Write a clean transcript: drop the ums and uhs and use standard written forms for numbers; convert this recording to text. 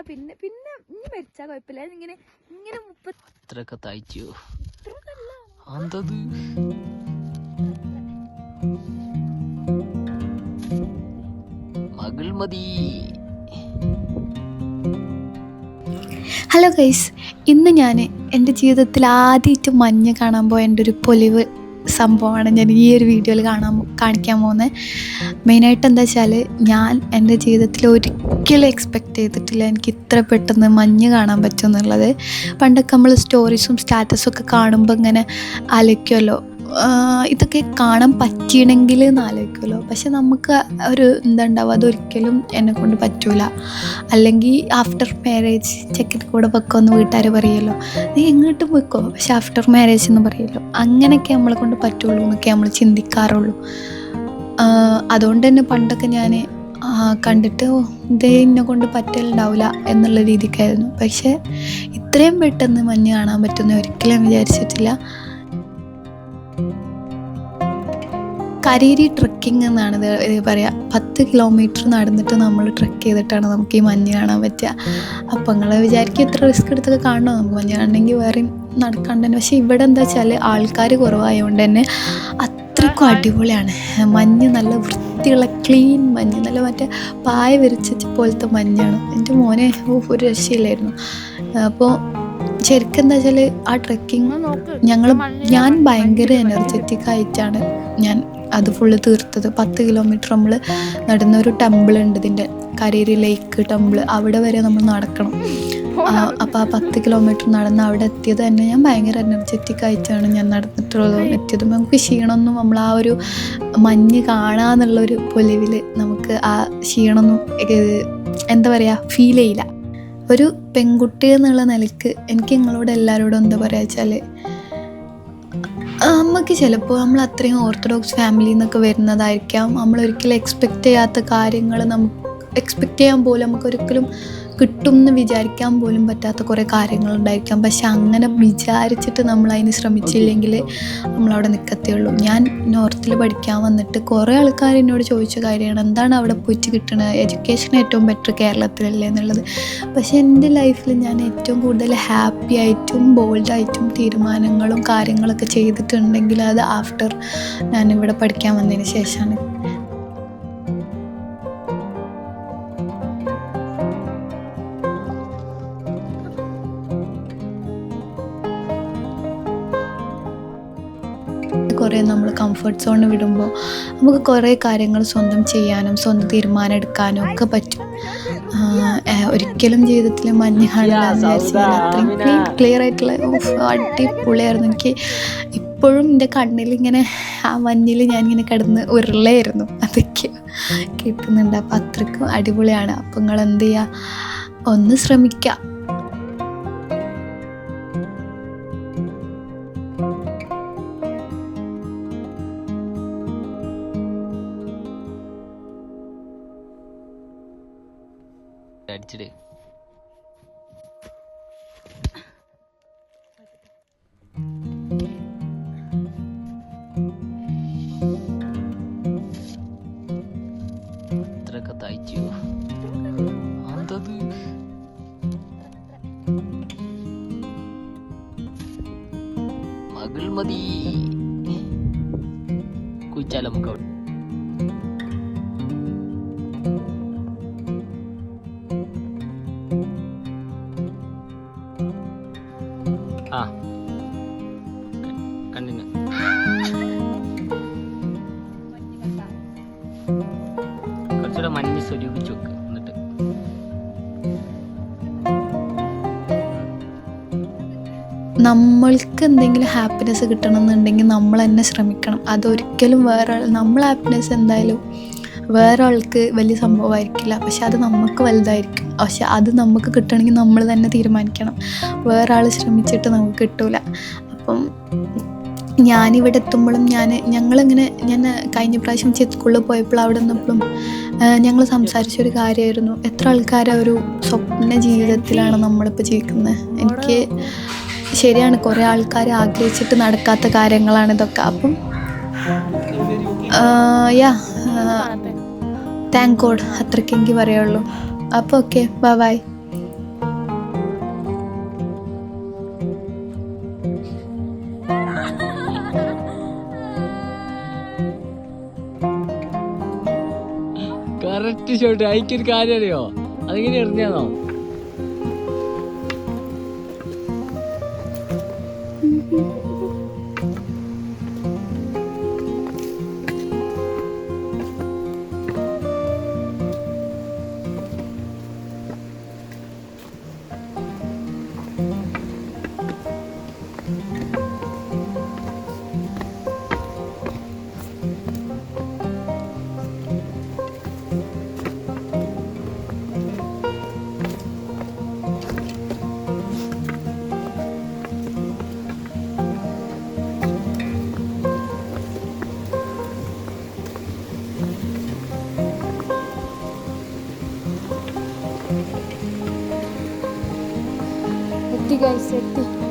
പിന്നെ പിന്നെ ഇനി മരിച്ചാൽ കുഴപ്പമില്ല. ഇങ്ങനെ ഇങ്ങനെ 30 തയ്ച്ചു മകൾ മതി. ഹലോ ഗൈസ്, ഇന്ന് ഞാൻ എൻ്റെ ജീവിതത്തിൽ ആദ്യമായിട്ട് മഞ്ഞ് കാണാൻ പോയ എൻ്റെ ഒരു പൊലിവ് സംഭവമാണ് ഞാൻ ഈ ഒരു വീഡിയോയിൽ കാണിക്കാൻ പോകുന്നത്. മെയിനായിട്ട് എന്താ വെച്ചാൽ, ഞാൻ എൻ്റെ ജീവിതത്തിൽ ഒരിക്കലും എക്സ്പെക്റ്റ് ചെയ്തിട്ടില്ല എനിക്ക് ഇത്ര പെട്ടെന്ന് മഞ്ഞ് കാണാൻ പറ്റും എന്നുള്ളത്. പണ്ടൊക്കെ നമ്മൾ സ്റ്റോറീസും സ്റ്റാറ്റസൊക്കെ കാണുമ്പോൾ ഇങ്ങനെ ആലോചിക്കുമല്ലോ, ഇതൊക്കെ കാണാൻ പറ്റിയിണെങ്കിൽ എന്ന് ആലോചിക്കുമല്ലോ. പക്ഷെ നമുക്ക് ഒരു എന്താണ്ടാവും, അതൊരിക്കലും എന്നെക്കൊണ്ട് പറ്റൂല. അല്ലെങ്കിൽ ആഫ്റ്റർ മാരേജ് ചെക്കൻ്റെ കൂടെ വെക്കുമെന്ന് വീട്ടുകാർ പറയുമല്ലോ, നീ എങ്ങോട്ടും വെക്കോ, പക്ഷെ ആഫ്റ്റർ മാരേജ് എന്ന് പറയുമല്ലോ. അങ്ങനെയൊക്കെ നമ്മളെ കൊണ്ട് പറ്റുള്ളൂ എന്നൊക്കെ നമ്മൾ ചിന്തിക്കാറുള്ളൂ. അതുകൊണ്ട് തന്നെ പണ്ടൊക്കെ ഞാൻ കണ്ടിട്ട് ഇതേ എന്നെ കൊണ്ട് പറ്റലുണ്ടാവില്ല എന്നുള്ള രീതിക്കായിരുന്നു. പക്ഷേ ഇത്രയും പെട്ടെന്ന് മഞ്ഞ് കാണാൻ പറ്റുമെന്ന് ഒരിക്കലും വിചാരിച്ചിട്ടില്ല. കരേരി ട്രക്കിംഗ് എന്നാണ് ഇത് പറയുക. 10 കിലോമീറ്റർ നടന്നിട്ട് നമ്മൾ ട്രക്ക് ചെയ്തിട്ടാണ് നമുക്ക് ഈ മഞ്ഞ് കാണാൻ പറ്റുക. അപ്പം നിങ്ങൾ വിചാരിക്കും ഇത്ര റിസ്ക് എടുത്തൊക്കെ കാണണോ, നമുക്ക് മഞ്ഞ് കാണണമെങ്കിൽ വേറെയും നടക്കാണ്ട് തന്നെ. പക്ഷേ ഇവിടെ എന്താ വെച്ചാൽ ആൾക്കാർ കുറവായതുകൊണ്ട് തന്നെ അത്രയ്ക്കും അടിപൊളിയാണ്. മഞ്ഞ് നല്ല വൃത്തിയുള്ള ക്ലീൻ മഞ്ഞ്, നല്ല മറ്റേ പായ വിരിച്ച പോലത്തെ മഞ്ഞാണ്. എൻ്റെ മോനെ ഒരു രക്ഷയില്ലായിരുന്നു. അപ്പോൾ ശരിക്കും എന്താ വെച്ചാൽ ആ ട്രക്കിങ് ഞാൻ ഭയങ്കര എനർജറ്റിക് ആയിട്ടാണ് ഞാൻ അത് ഫുള്ള് തീർത്തത്. 10 കിലോമീറ്റർ നമ്മൾ നടന്ന ഒരു ടെമ്പിളുണ്ട്, ഇതിൻ്റെ കരേരി ലേക്ക് ടെമ്പിൾ, അവിടെ വരെ നമ്മൾ നടക്കണം. അപ്പോൾ ആ 10 കിലോമീറ്റർ നടന്ന് അവിടെ എത്തിയത് തന്നെ ഞാൻ ഭയങ്കര എനർജറ്റിക് ആയിട്ടാണ് ഞാൻ എത്തിയത്. നമുക്ക് ക്ഷീണമൊന്നും, നമ്മൾ ആ ഒരു മഞ്ഞ് കാണാന്നുള്ളൊരു പൊലിവിൽ നമുക്ക് ആ ക്ഷീണമൊന്നും എന്താ പറയുക ഫീൽ ചെയ്യില്ല. ഒരു പെൺകുട്ടി എന്നുള്ള നിലയ്ക്ക് എനിക്ക് നിങ്ങളോട് എല്ലാവരോടും എന്താ പറയുക വെച്ചാൽ, നമുക്ക് ചിലപ്പോൾ നമ്മൾ അത്രയും ഓർത്തഡോക്സ് ഫാമിലിയിൽ നിന്നൊക്കെ വരുന്നതായിരിക്കാം. നമ്മളൊരിക്കലും എക്സ്പെക്റ്റ് ചെയ്യാത്ത കാര്യങ്ങൾ നമുക്ക് എക്സ്പെക്റ്റ് ചെയ്യാൻ പോലും നമുക്കൊരിക്കലും കിട്ടും എന്ന് വിചാരിക്കാൻ പോലും പറ്റാത്ത കുറേ കാര്യങ്ങളുണ്ടായിരിക്കാം. പക്ഷെ അങ്ങനെ വിചാരിച്ചിട്ട് നമ്മളതിന് ശ്രമിച്ചില്ലെങ്കിൽ നമ്മളവിടെ നിൽക്കത്തേ ഉള്ളൂ. ഞാൻ നോർത്തിൽ പഠിക്കാൻ വന്നിട്ട് കുറേ ആൾക്കാർ എന്നോട് ചോദിച്ച കാര്യമാണ്, എന്താണ് അവിടെ പോയിട്ട് കിട്ടുന്നത്, എഡ്യൂക്കേഷൻ ഏറ്റവും ബെറ്റർ കേരളത്തിലല്ലേ എന്നുള്ളത്. പക്ഷേ എൻ്റെ ലൈഫിൽ ഞാൻ ഏറ്റവും കൂടുതൽ ഹാപ്പി ആയിട്ടും ബോൾഡായിട്ടും തീരുമാനങ്ങളും കാര്യങ്ങളൊക്കെ ചെയ്തിട്ടുണ്ടെങ്കിൽ അത് ആഫ്റ്റർ ഞാനിവിടെ പഠിക്കാൻ വന്നതിന് ശേഷമാണ്. കുറേ നമ്മൾ കംഫർട്ട് സോണിൽ വിടുമ്പോൾ നമുക്ക് കുറേ കാര്യങ്ങൾ സ്വന്തം ചെയ്യാനും സ്വന്തം തീരുമാനം എടുക്കാനും ഒക്കെ പറ്റും. ഒരിക്കലും ജീവിതത്തിൽ മഞ്ഞ് കാണില്ല എന്ന് വിചാരിച്ചാൽ അത്രയും ക്ലിയർ ആയിട്ടുള്ള അടിപൊളിയായിരുന്നു. എനിക്ക് ഇപ്പോഴും എൻ്റെ കണ്ണിലിങ്ങനെ ആ മഞ്ഞിൽ ഞാനിങ്ങനെ കിടന്ന് ഉരുളയായിരുന്നു, അതൊക്കെ കേൾക്കുന്നുണ്ട്. അപ്പോൾ അത്രയ്ക്കും അടിപൊളിയാണ്. അപ്പോൾ നിങ്ങൾ എന്ത് ചെയ്യുക, ഒന്ന് ശ്രമിക്കുക. അടിച്ചിട് ഇത്രയൊക്കെ തയ്ച്ചു മകൾ മതി. കുഴിച്ചാലോ നമുക്ക് അവിടെ. കണ്ണിന് കുറച്ചുകൂടെ മഞ്ഞ് സ്വരൂപിച്ച് വെക്ക്. എന്നിട്ട് നമ്മൾക്ക് എന്തെങ്കിലും ഹാപ്പിനെസ് കിട്ടണമെന്നുണ്ടെങ്കിൽ നമ്മൾ തന്നെ ശ്രമിക്കണം. അതൊരിക്കലും നമ്മൾ ഹാപ്പിനെസ് എന്തായാലും വേറെ ആൾക്ക് വലിയ സംഭവമായിരിക്കില്ല, പക്ഷെ അത് നമുക്ക് വലുതായിരിക്കും. പക്ഷെ അത് നമുക്ക് കിട്ടണമെങ്കിൽ നമ്മൾ തന്നെ തീരുമാനിക്കണം. വേറെ ആൾ ശ്രമിച്ചിട്ട് നമുക്ക് കിട്ടൂല. അപ്പം ഞാനിവിടെ എത്തുമ്പോഴും ഞങ്ങളിങ്ങനെ ഞാൻ കഴിഞ്ഞ പ്രാവശ്യം സ്കൂളിൽ പോയപ്പോൾ അവിടെ നിന്നപ്പോഴും ഞങ്ങൾ സംസാരിച്ചൊരു കാര്യമായിരുന്നു, എത്ര ആൾക്കാരെ ഒരു സ്വപ്ന ജീവിതത്തിലാണ് നമ്മളിപ്പോൾ ജീവിക്കുന്നത്. എനിക്ക് ശരിയാണ്, കുറേ ആൾക്കാർ ആഗ്രഹിച്ചിട്ട് നടക്കാത്ത കാര്യങ്ങളാണ് ഇതൊക്കെ. അപ്പം താങ്ക് ഗോഡ്, അത്രയ്ക്ക് എനിക്ക് പറയുള്ളൂ. അപ്പോൾ ഓക്കെ, ബൈ. സെറ്റ് ഷോട്ട് അതിക്കൊരു കാര്യം അറിയോ, അതിങ്ങനെ എറിഞ്ഞാന്നോ? എത്തി ഗൈസ്, എത്തി.